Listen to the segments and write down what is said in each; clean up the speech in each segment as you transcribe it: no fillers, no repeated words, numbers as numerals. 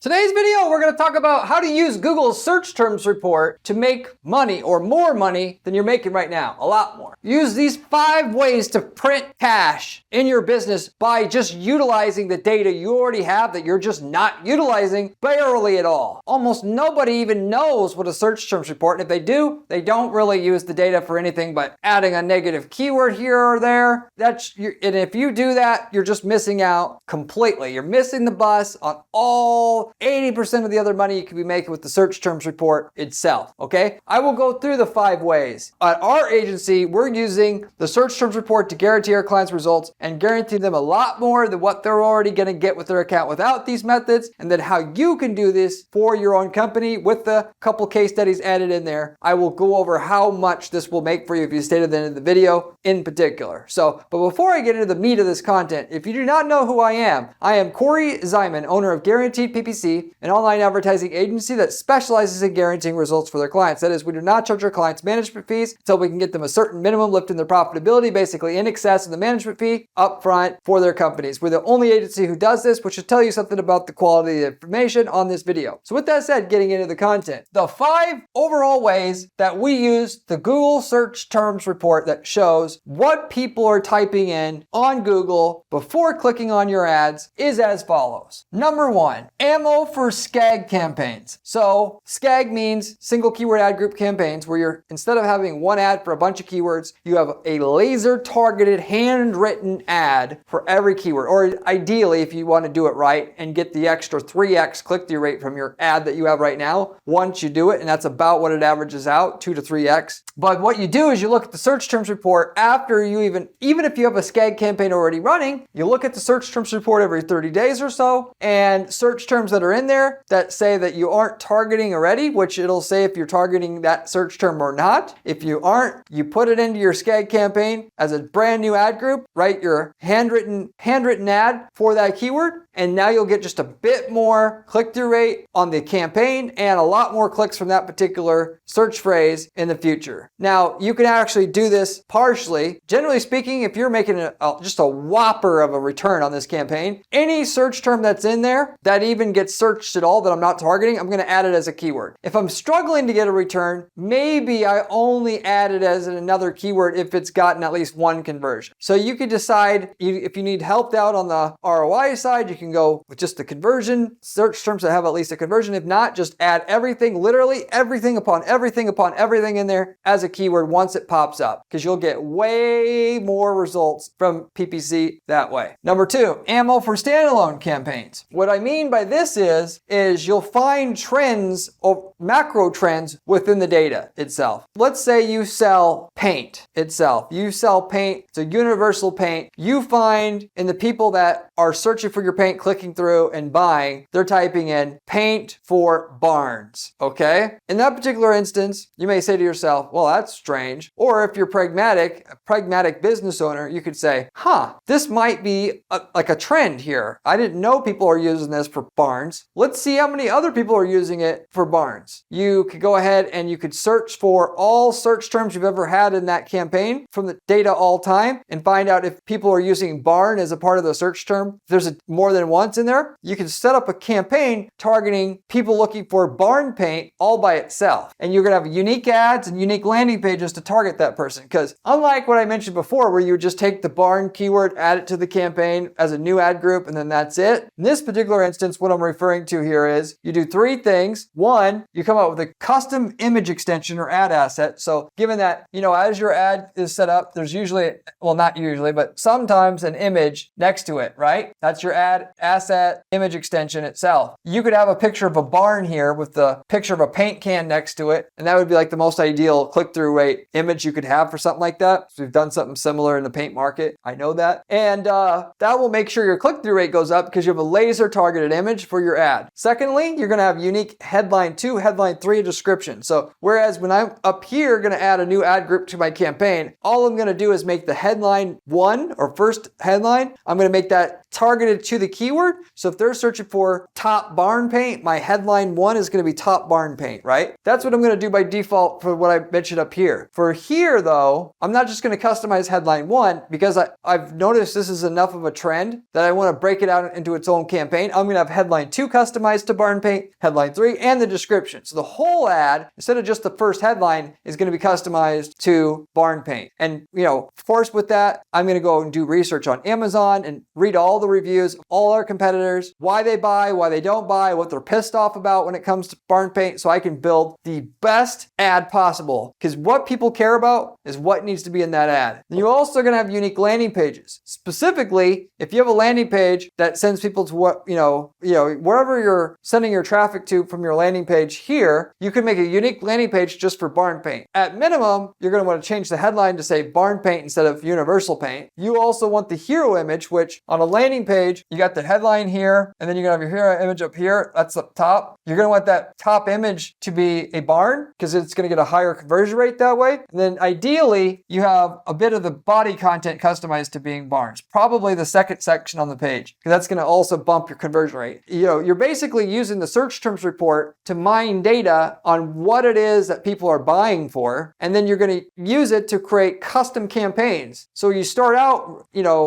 Today's video, we're going to talk about how to use Google's search terms report to make money or more money than you're making right now. A lot more. Use these 5 ways to print cash in your business by just utilizing the data you already have that you're just not utilizing barely at all. Almost nobody even knows what a search terms report, and if they do, they don't really use the data for anything but adding a negative keyword here or there. And if you do that, you're just missing out completely. You're missing the bus on all 80% of the other money you could be making with the search terms report itself, okay? I will go through the 5 ways. At our agency, we're using the search terms report to guarantee our clients' results and guarantee them a lot more than what they're already gonna get with their account without these methods, and then how you can do this for your own company with the couple case studies added in there. I will go over how much this will make for you if you stay to the end of the video in particular. But before I get into the meat of this content, if you do not know who I am Corey Zyman, owner of Guaranteed PPC, an online advertising agency that specializes in guaranteeing results for their clients. That is, we do not charge our clients management fees until we can get them a certain minimum lift in their profitability, basically in excess of the management fee up front for their companies. We're the only agency who does this, which should tell you something about the quality of the information on this video. So with that said, getting into the content. The 5 overall ways that we use the Google search terms report that shows what people are typing in on Google before clicking on your ads is as follows. Number 1, ammo for SKAG campaigns. So SKAG means single keyword ad group campaigns, where you're, instead of having one ad for a bunch of keywords, you have a laser targeted handwritten ad for every keyword. Or ideally, if you want to do it right and get the extra 3x click-through rate from your ad that you have right now, once you do it, and that's about what it averages out, 2 to 3x. But what you do is you look at the search terms report after you even if you have a SKAG campaign already running, you look at the search terms report every 30 days or so, and search terms that are in there that say that you aren't targeting already, which it'll say if you're targeting that search term or not. If you aren't, you put it into your SKAG campaign as a brand new ad group, write your handwritten ad for that keyword, and now you'll get just a bit more click-through rate on the campaign and a lot more clicks from that particular search phrase in the future. Now, you can actually do this partially. Generally speaking, if you're making just a whopper of a return on this campaign, any search term that's in there that even gets searched at all that I'm not targeting, I'm going to add it as a keyword. If I'm struggling to get a return, maybe I only add it as another keyword if it's gotten at least 1 conversion. So you could decide if you need helped out on the ROI side, you can go with just the conversion, search terms that have at least a conversion. If not, just add everything, literally everything upon everything in there as a keyword once it pops up, because you'll get way more results from PPC that way. Number 2, ammo for standalone campaigns. What I mean by this is you'll find trends or macro trends within the data itself. Let's say you sell paint itself. You sell paint, it's a universal paint. You find in the people that are searching for your paint, clicking through and buying, they're typing in paint for barns, okay? In that particular instance, you may say to yourself, well, that's strange. Or if you're a pragmatic business owner, you could say, this might be like a trend here. I didn't know people are using this for barns. Let's see how many other people are using it for barns. You could go ahead and you could search for all search terms you've ever had in that campaign from the data all time and find out if people are using barn as a part of the search term. If there's more than once in there, you can set up a campaign targeting people looking for barn paint all by itself. And you're going to have unique ads and unique landing pages to target that person. Because unlike what I mentioned before, where you would just take the barn keyword, add it to the campaign as a new ad group, and then that's it. In this particular instance, what I'm referring to here is you do 3 things. 1, you come up with a custom image extension or ad asset. So given that, as your ad is set up, there's usually, well, not usually, but sometimes an image next to it, right? That's your ad asset image extension itself. You could have a picture of a barn here with the picture of a paint can next to it, and that would be like the most ideal click-through rate image you could have for something like that. So we've done something similar in the paint market. I know that. And that will make sure your click-through rate goes up because you have a laser targeted image for your ad. Secondly, you're going to have unique headline 2, headline 3 description. So whereas when I'm up here going to add a new ad group to my campaign, all I'm going to do is make the headline 1 or first headline, I'm going to make that targeted to the keyword. So if they're searching for top barn paint, my headline 1 is going to be top barn paint, right? That's what I'm going to do by default for what I mentioned up here. For here though, I'm not just going to customize headline 1 because I've noticed this is enough of a trend that I want to break it out into its own campaign. I'm going to have headline headline 2 customized to barn paint, headline 3, and the description. So the whole ad, instead of just the first headline, is going to be customized to barn paint. And, of course, with that, I'm going to go and do research on Amazon and read all the reviews of all our competitors, why they buy, why they don't buy, what they're pissed off about when it comes to barn paint, so I can build the best ad possible. Because what people care about is what needs to be in that ad. And you're also going to have unique landing pages. Specifically, if you have a landing page that sends people to wherever you're sending your traffic to from your landing page here, you can make a unique landing page just for barn paint. At minimum, you're going to want to change the headline to say barn paint instead of universal paint. You also want the hero image, which on a landing page, you got the headline here, and then you're going to have your hero image up here. That's up top. You're going to want that top image to be a barn because it's going to get a higher conversion rate that way. And then ideally, you have a bit of the body content customized to being barns. Probably the second section on the page, because that's going to also bump your conversion rate. You're basically using the search terms report to mine data on what it is that people are buying for, and then you're going to use it to create custom campaigns. So you start out,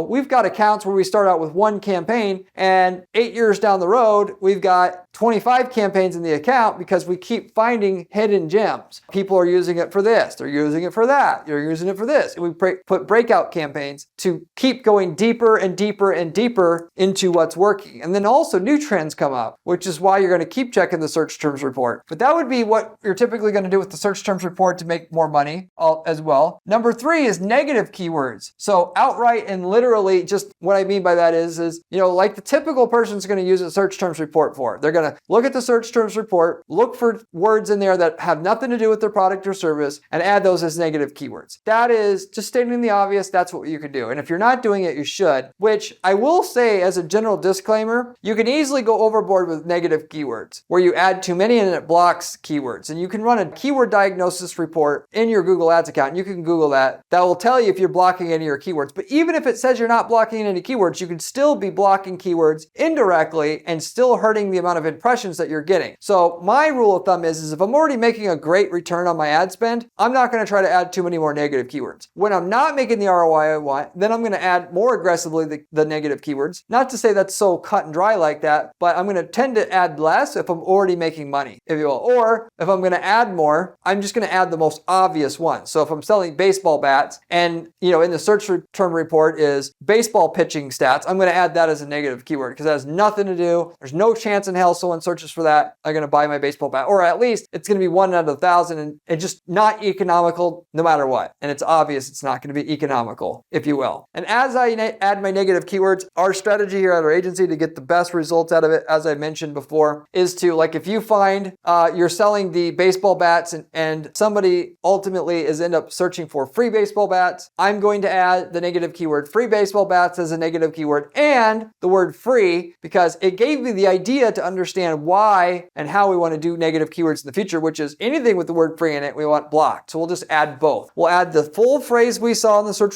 we've got accounts where we start out with one campaign, and 8 years down the road, we've got 25 campaigns in the account because we keep finding hidden gems. People are using it for this, they're using it for that, you're using it for this. And we put breakout campaigns to keep going deeper and deeper and deeper into what's working. And then also new trends come up, which is why you're going to keep checking the search terms report. But that would be what you're typically going to do with the search terms report to make more money as well. Number 3 is negative keywords. So outright and literally, just what I mean by that is like the typical person's going to use a search terms report for. They're going to look at the search terms report, look for words in there that have nothing to do with their product or service, and add those as negative keywords. That is just stating the obvious. That's what you can do. And if you're not doing it, you should, which I will say as a general disclaimer, you can easily go overboard with negative keywords where you add too many and it blocks keywords. And you can run a keyword diagnosis report in your Google Ads account. You can Google that. That will tell you if you're blocking any of your keywords. But even if it says you're not blocking any keywords, you can still be blocking keywords indirectly and still hurting the amount of impressions that you're getting. So my rule of thumb is if I'm already making a great return on my ad spend, I'm not going to try to add too many more negative keywords. When I'm not making the ROI I want, then I'm going to add more aggressively the negative keywords. Not to say that's so cut and dry like that, but I'm going to tend to add less if I'm already making money, if you will. Or if I'm going to add more, I'm just going to add the most obvious ones. So if I'm selling baseball bats and, in the search term report is baseball pitching stats, I'm going to add that as a negative keyword because that has nothing to do. There's no chance in hell someone searches for that. I'm going to buy my baseball bat. Or at least it's going to be 1 out of 1,000 and just not economical no matter what. And it's obvious it's not going to be economical, if you will. And as I add my negative keywords, our strategy here at our agency to get the best results out of it, as I mentioned before, is to, like, if you find you're selling the baseball bats and somebody ultimately end up searching for free baseball bats, I'm going to add the negative keyword free baseball bats as a negative keyword and the word free because it gave me the idea to understand why and how we want to do negative keywords in the future, which is anything with the word free in it, we want blocked. So we'll just add both. We'll add the full phrase we saw in the search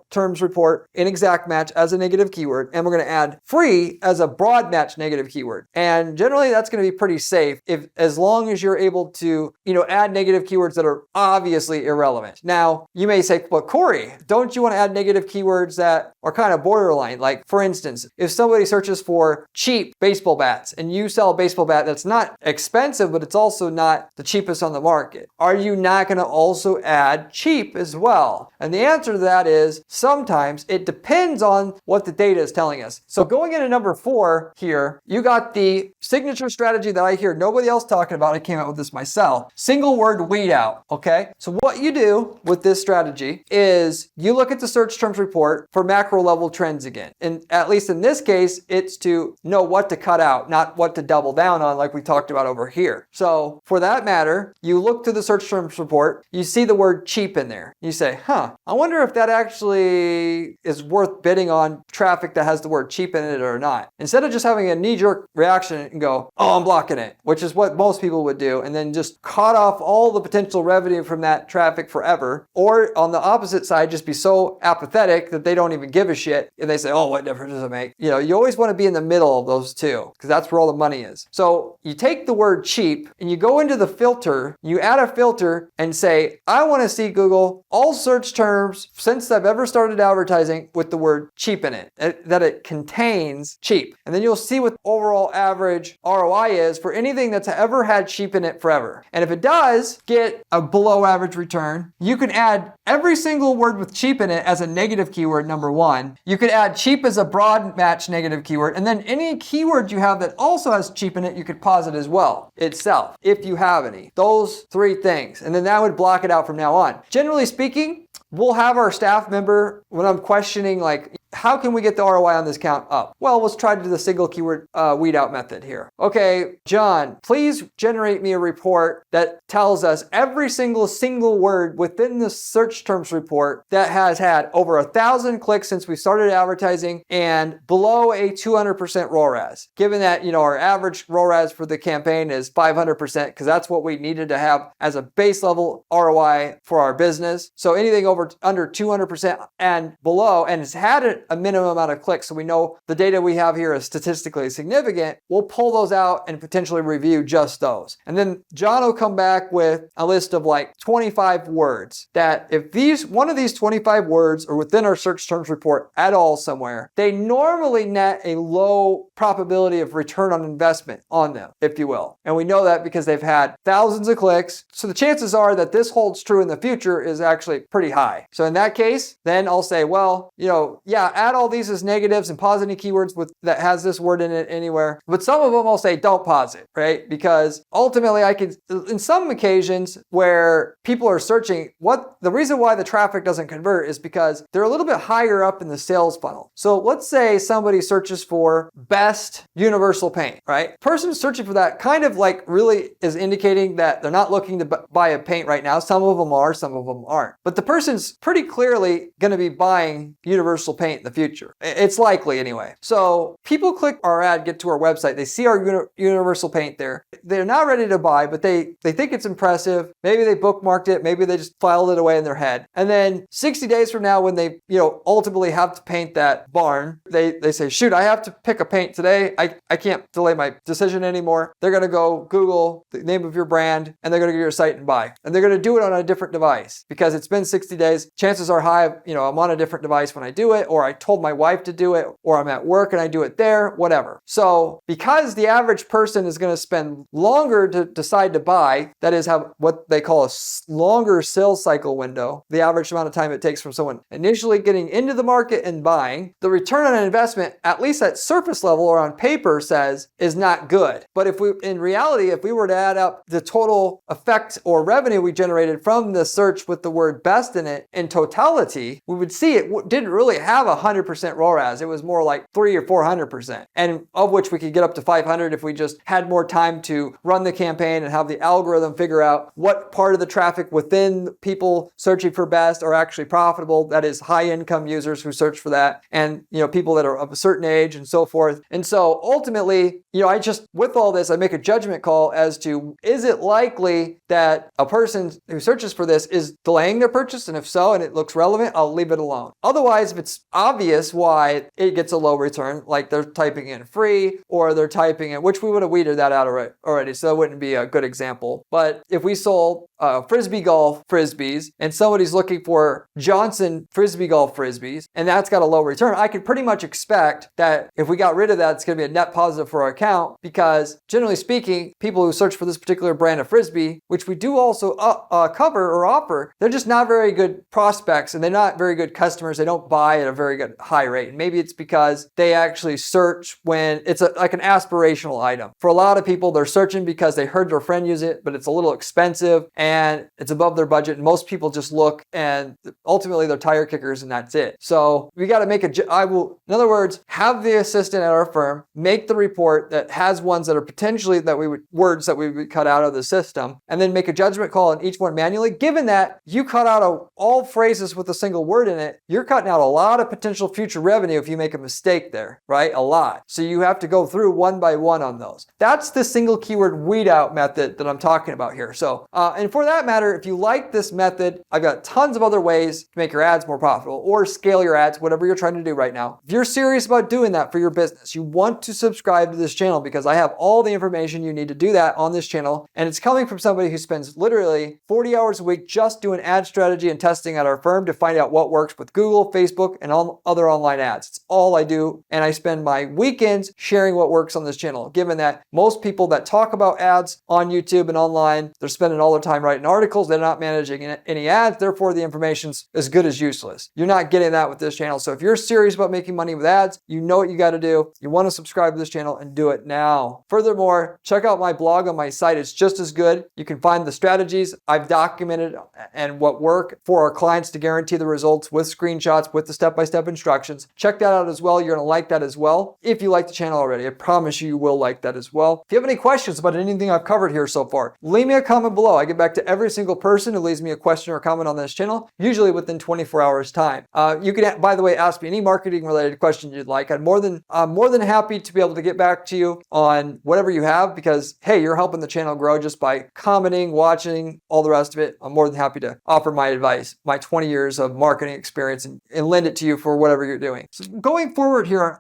terms report in exact match as a negative keyword, and we're going to add free as a broad match negative keyword. And generally that's going to be pretty safe as long as you're able to, add negative keywords that are obviously irrelevant. Now, you may say, but Corey, don't you want to add negative keywords that are kind of borderline? Like, for instance, if somebody searches for cheap baseball bats and you sell a baseball bat that's not expensive, but it's also not the cheapest on the market, are you not going to also add cheap as well? And the answer to that is sometimes it depends on what the data is telling us. So going into number 4 here, you got the signature strategy that I hear nobody else talking about. I came up with this myself. Single word weed out. Okay. So what you do with this strategy is you look at the search terms report for macro level trends again. And at least in this case, it's to know what to cut out, not what to double down on like we talked about over here. So for that matter, you look to the search terms report, you see the word cheap in there. You say, I wonder if that actually is worth bidding on traffic that has the word cheap in it or not. Instead of just having a knee-jerk reaction and go, I'm blocking it, which is what most people would do, and then just cut off all the potential revenue from that traffic forever. Or on the opposite side, just be so apathetic that they don't even give a shit and they say, what difference does it make? You always want to be in the middle of those two because that's where all the money money is. So you take the word cheap and you go into the filter, you add a filter and say, I want to see Google all search terms since I've ever started advertising with the word cheap in it, that it contains cheap. And then you'll see what overall average ROI is for anything that's ever had cheap in it forever. And if it does get a below average return, you can add every single word with cheap in it as a negative keyword, number one. You could add cheap as a broad match negative keyword, and then any keyword you have that also has cheap in it, you could pause it as well itself, if you have any. Those three things. And then that would block it out from now on. Generally speaking, we'll have our staff member, when I'm questioning, like, how can we get the ROI on this count up? Well, let's try to do the single keyword weed out method here. Okay, John, please generate me a report that tells us every single word within the search terms report that has had over 1,000 clicks since we started advertising and below a 200% ROAS. Given that, our average ROAS for the campaign is 500%, because that's what we needed to have as a base level ROI for our business. So anything under 200% and below, and has had a minimum amount of clicks, so we know the data we have here is statistically significant, we'll pull those out and potentially review just those. And then John will come back with a list of like 25 words that if one of these 25 words are within our search terms report at all somewhere, they normally net a low probability of return on investment on them, if you will. And we know that because they've had thousands of clicks. So the chances are that this holds true in the future is actually pretty high. So in that case, then I'll say, well, yeah, add all these as negatives and pause any keywords that has this word in it anywhere. But some of them I'll say don't pause it, right? Because ultimately in some occasions where people are searching, the reason why the traffic doesn't convert is because they're a little bit higher up in the sales funnel. So let's say somebody searches for best universal paint, right? Person searching for that kind of like really is indicating that they're not looking to buy a paint right now. Some of them are, some of them aren't. But the person's pretty clearly going to be buying universal paint in the future. It's likely anyway. So people click our ad, get to our website, they see our universal paint there. They're not ready to buy, but they think it's impressive. Maybe they bookmarked it. Maybe they just filed it away in their head. And then 60 days from now, when they ultimately have to paint that barn, they say, shoot, I have to pick a paint today. I can't delay my decision anymore. They're going to go Google the name of your brand and they're going to go to your site and buy. And they're going to do it on a different device because it's been 60 days. Chances are high, I'm on a different device when I do it, or I told my wife to do it, or I'm at work and I do it there, whatever. So because the average person is going to spend longer to decide to buy, that is have what they call a longer sales cycle window, the average amount of time it takes from someone initially getting into the market and buying, the return on investment, at least at surface level or on paper, says is not good. But in reality, if we were to add up the total effect or revenue we generated from the search with the word best in it in totality, we would see it didn't really have 100% ROAS. It was more like 300 or 400%, and of which we could get up to 500 if we just had more time to run the campaign and have the algorithm figure out what part of the traffic within people searching for best are actually profitable. That is high income users who search for that, and people that are of a certain age and so forth. And so ultimately, with all this, I make a judgment call as to, is it likely that a person who searches for this is delaying their purchase? And if so, and it looks relevant, I'll leave it alone. Otherwise, if it's obvious why it gets a low return, like they're typing in free or they're typing in, which we would have weeded that out already, so that wouldn't be a good example. But if we sold frisbee golf frisbees and somebody's looking for Johnson frisbee golf frisbees and that's got a low return, I could pretty much expect that if we got rid of that, it's going to be a net positive for our account, because generally speaking, people who search for this particular brand of frisbee, which we do also cover or offer, they're just not very good prospects and they're not very good customers. They don't buy at a very good high rate. And maybe it's because they actually search when it's like an aspirational item. For a lot of people, they're searching because they heard their friend use it, but it's a little expensive and it's above their budget. And most people just look and ultimately they're tire kickers and that's it. So we got to in other words, have the assistant at our firm make the report that has ones that are potentially words that we would cut out of the system, and then make a judgment call on each one manually. Given that you cut out all phrases with a single word in it, you're cutting out a lot of potential potential future revenue if you make a mistake there, right? A lot. So you have to go through one by one on those. That's the single keyword weed out method that I'm talking about here. So, and for that matter, if you like this method, I've got tons of other ways to make your ads more profitable or scale your ads, whatever you're trying to do right now. If you're serious about doing that for your business, you want to subscribe to this channel because I have all the information you need to do that on this channel. And it's coming from somebody who spends literally 40 hours a week just doing ad strategy and testing at our firm to find out what works with Google, Facebook, and all other online ads. It's all I do. And I spend my weekends sharing what works on this channel, given that most people that talk about ads on YouTube and online, they're spending all their time writing articles. They're not managing any ads. Therefore, the information's as good as useless. You're not getting that with this channel. So if you're serious about making money with ads, you know what you got to do. You want to subscribe to this channel and do it now. Furthermore, check out my blog on my site. It's just as good. You can find the strategies I've documented and what work for our clients to guarantee the results with screenshots, with the step-by-step instructions. Check that out as well. You're going to like that as well. If you like the channel already, I promise you will like that as well. If you have any questions about anything I've covered here so far, leave me a comment below. I get back to every single person who leaves me a question or comment on this channel, usually within 24 hours time. You can, by the way, ask me any marketing related question you'd like. I'm more than happy to be able to get back to you on whatever you have because, hey, you're helping the channel grow just by commenting, watching, all the rest of it. I'm more than happy to offer my advice, my 20 years of marketing experience and lend it to you for whatever you're doing. So going forward here,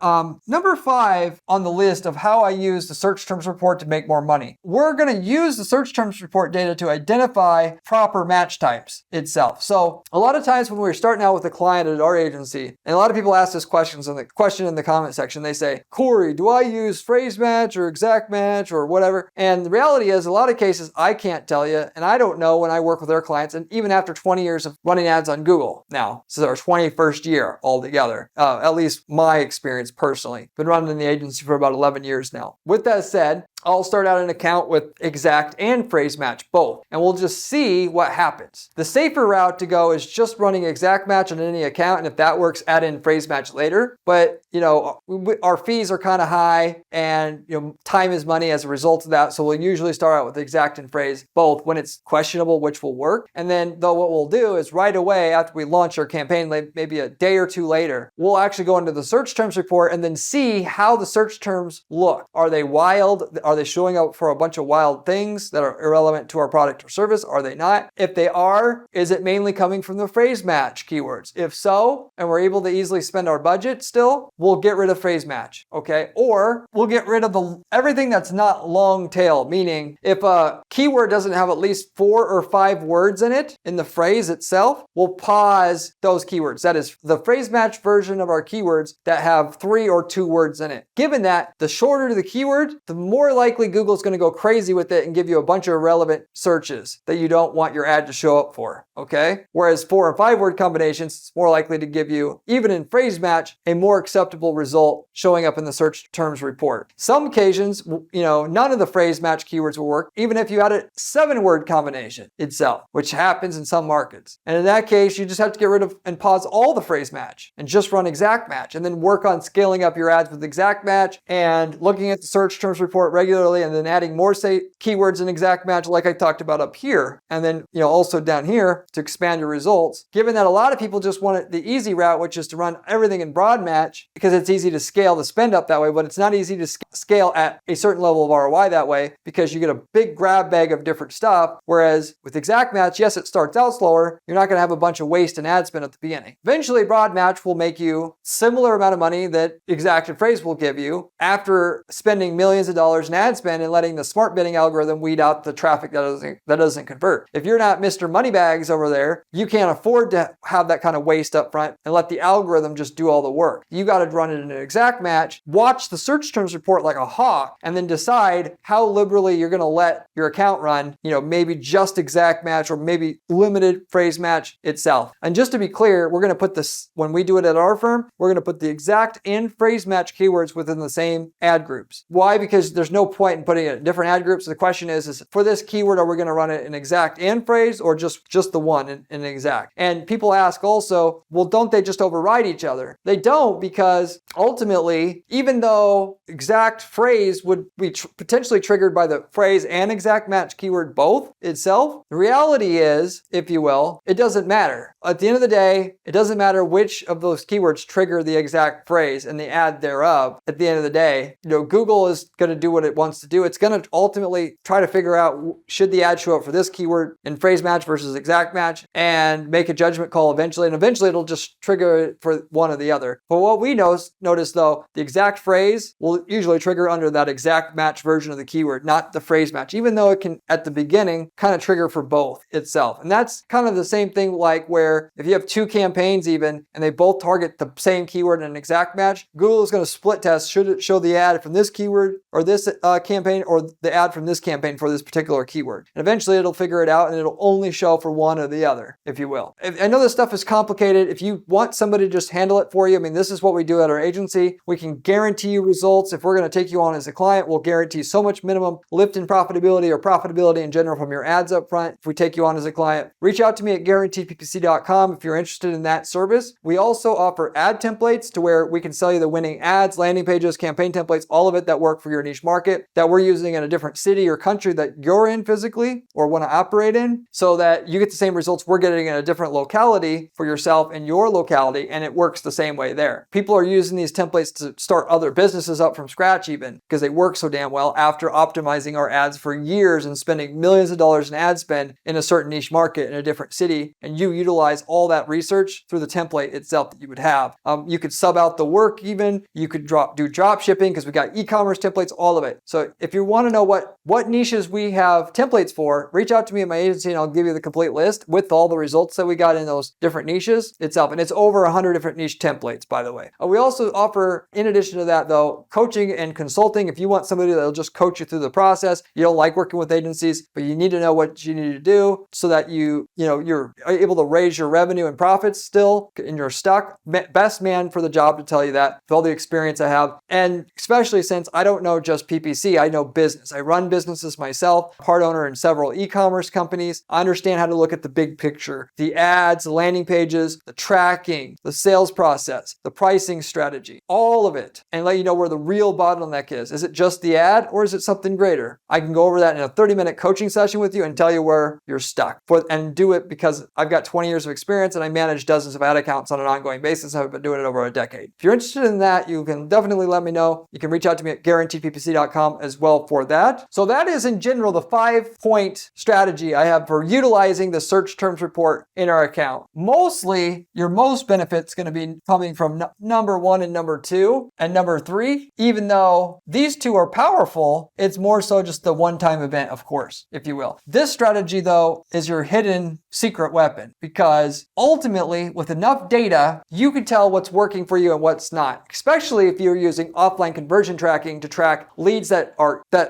number 5 on the list of how I use the search terms report to make more money. We're going to use the search terms report data to identify proper match types itself. So a lot of times when we're starting out with a client at our agency, and a lot of people ask this question in the comment section, they say, Corey, do I use phrase match or exact match or whatever? And the reality is a lot of cases I can't tell you, and I don't know when I work with our clients, and even after 20 years of running ads on Google now, this is our 21st year altogether, at least my experience personally. Been running in the agency for about 11 years now. With that said, I'll start out an account with exact and phrase match both, and we'll just see what happens. The safer route to go is just running exact match on any account, and if that works, add in phrase match later. But, you know, our fees are kind of high, and, you know, time is money as a result of that, so we'll usually start out with exact and phrase both when it's questionable which will work. And then, though, what we'll do is right away after we launch our campaign, maybe a day or two later, we'll actually go into the search terms report and then see how the search terms look. Are they wild? Are they showing up for a bunch of wild things that are irrelevant to our product or service? Are they not? If they are, is it mainly coming from the phrase match keywords? If so, and we're able to easily spend our budget still, we'll get rid of phrase match, okay? Or we'll get rid of everything that's not long tail, meaning if a keyword doesn't have at least 4 or 5 words in it, in the phrase itself, we'll pause those keywords. That is the phrase match version of our keywords that have 3 or 2 words in it. Given that, the shorter the keyword, the more likely Google's going to go crazy with it and give you a bunch of irrelevant searches that you don't want your ad to show up for, okay? Whereas 4 or 5 word combinations, it's more likely to give you, even in phrase match, a more acceptable result showing up in the search terms report. Some occasions, you know, none of the phrase match keywords will work, even if you had a 7-word combination itself, which happens in some markets. And in that case, you just have to get rid of and pause all the phrase match and just run exact match, and then work on scaling up your ads with exact match and looking at the search terms report regularly, and then adding more keywords in exact match like I talked about up here, and then, you know, also down here to expand your results. Given that a lot of people just want the easy route, which is to run everything in broad match because it's easy to scale the spend up that way, but it's not easy to scale at a certain level of ROI that way because you get a big grab bag of different stuff. Whereas with exact match, yes, it starts out slower. You're not going to have a bunch of waste in ad spend at the beginning. Eventually, broad match will make you similar amount of money that exact and phrase will give you after spending millions of dollars in ad spend and letting the smart bidding algorithm weed out the traffic that doesn't convert. If you're not Mr. Moneybags over there, you can't afford to have that kind of waste up front and let the algorithm just do all the work. You got to run it in an exact match, watch the search terms report like a hawk, and then decide how liberally you're going to let your account run, you know, maybe just exact match or maybe limited phrase match itself. And just to be clear, we're going to put this, when we do it at our firm, we're going to put the exact and phrase match keywords within the same ad groups. Why? Because there's no point in putting it in different ad groups. The question is for this keyword, are we going to run it in exact and phrase or just the one in exact. And people ask also, well, don't they just override each other? They don't, because ultimately, even though exact phrase would be potentially triggered by the phrase and exact match keyword both itself, the reality is, if you will, it doesn't matter. At the end of the day, it doesn't matter which of those keywords trigger the exact phrase and the ad thereof. At the end of the day, Google is going to do what it wants to do. It's going to ultimately try to figure out, should the ad show up for this keyword in phrase match versus exact match, and make a judgment call eventually. And eventually it'll just trigger it for one or the other. But what we notice though, the exact phrase will usually trigger under that exact match version of the keyword, not the phrase match, even though it can at the beginning kind of trigger for both itself. And that's kind of the same thing, like where if you have two campaigns even and they both target the same keyword in an exact match, Google is going to split test, should it show the ad from this keyword or this campaign, or the ad from this campaign for this particular keyword. And eventually it'll figure it out and it'll only show for one or the other, if you will. I know this stuff is complicated. If you want somebody to just handle it for you, I mean, this is what we do at our agency. We can guarantee you results. If we're going to take you on as a client, we'll guarantee so much minimum lift in profitability or profitability in general from your ads up front. If we take you on as a client, reach out to me at guaranteedppc.com if you're interested in that service. We also offer ad templates to where we can sell you the winning ads, landing pages, campaign templates, all of it that work for your niche market that we're using in a different city or country that you're in physically or want to operate in, so that you get the same results we're getting in a different locality for yourself in your locality, and it works the same way there. People are using these templates to start other businesses up from scratch even, because they work so damn well after optimizing our ads for years and spending millions of dollars in ad spend in a certain niche market in a different city, and you utilize all that research through the template itself that you would have. You could sub out the work even, you could do drop shipping because we got e-commerce templates, all of it. So if you want to know what niches we have templates for, reach out to me at my agency and I'll give you the complete list with all the results that we got in those different niches itself. And it's over 100 different niche templates, by the way. We also offer, in addition to that though, coaching and consulting. If you want somebody that'll just coach you through the process, you don't like working with agencies, but you need to know what you need to do so that you're able to raise your revenue and profits still, and you're stuck. Best man for the job to tell you that, with all the experience I have. And especially since I don't know just PPC, I know business. I run businesses myself, part owner in several e-commerce companies. I understand how to look at the big picture, the ads, the landing pages, the tracking, the sales process, the pricing strategy, all of it, and let you know where the real bottleneck is. Is it just the ad or is it something greater? I can go over that in a 30-minute coaching session with you and tell you where you're stuck, and do it because I've got 20 years of experience and I manage dozens of ad accounts on an ongoing basis. I've been doing it over a decade. If you're interested in that, you can definitely let me know. You can reach out to me at guaranteedppc.com as well for that. So that is in general the 5-point strategy I have for utilizing the search terms report in our account. Mostly, your most benefit's going to be coming from number 1 and number 2 and number 3. Even though these two are powerful, it's more so just the one-time event, of course, if you will. This strategy though is your hidden secret weapon, because ultimately with enough data, you can tell what's working for you and what's not, especially if you're using offline conversion tracking to track leads that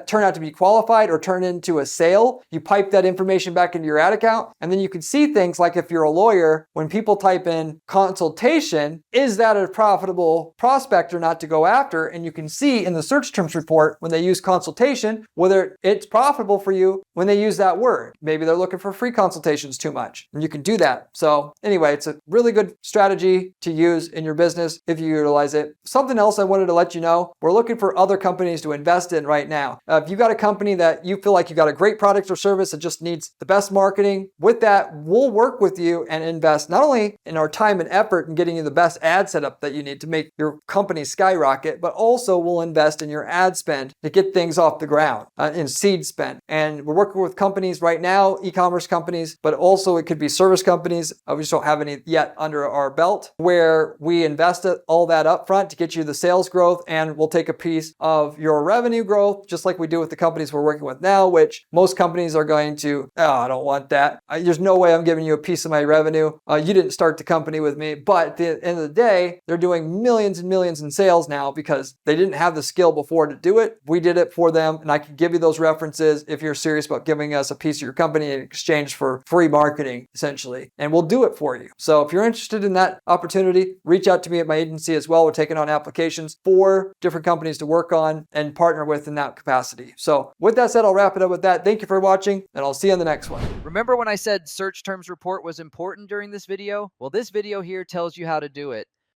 turn out to be qualified or turn into a sale. You pipe that information back into your ad account, and then you can see things like, if you're a lawyer, when people type in consultation, is that a profitable prospect or not to go after? And you can see in the search terms report when they use consultation whether it's profitable for you when they use that word. Maybe they're looking for free consultations too much, and you can do that. So anyway, it's a really good strategy to use in your business if you utilize it. Something else I wanted to let you know, we're looking for other companies to invest in right now. If you've got a company that you feel like you got a great product or service that just needs the best marketing, with that, we'll work with you and invest not only in our time and effort in getting you the best ad setup that you need to make your company skyrocket, but also we'll invest in your ad spend to get things off the ground, in seed spend. And we're working with companies right now, e-commerce companies, but also it could be service companies. We just don't have any yet under our belt, where we invest all that up front to get you the sales growth, and we'll take a piece of your revenue growth, just like we do with the companies we're working with now, which most companies are going to, I don't want that. There's no way I'm giving you a piece of my revenue. You didn't start the company with me. But at the end of the day, they're doing millions and millions in sales now because they didn't have the skill before to do it. We did it for them, and I can give you those references if you're serious about giving us a piece of your company in exchange for free marketing marketing, essentially, and we'll do it for you. So if you're interested in that opportunity, reach out to me at my agency as well. We're taking on applications for different companies to work on and partner with in that capacity. So with that said, I'll wrap it up with that. Thank you for watching, and I'll see you on the next one. Remember when I said search terms report was important during this video? Well, this video here tells you how to do it.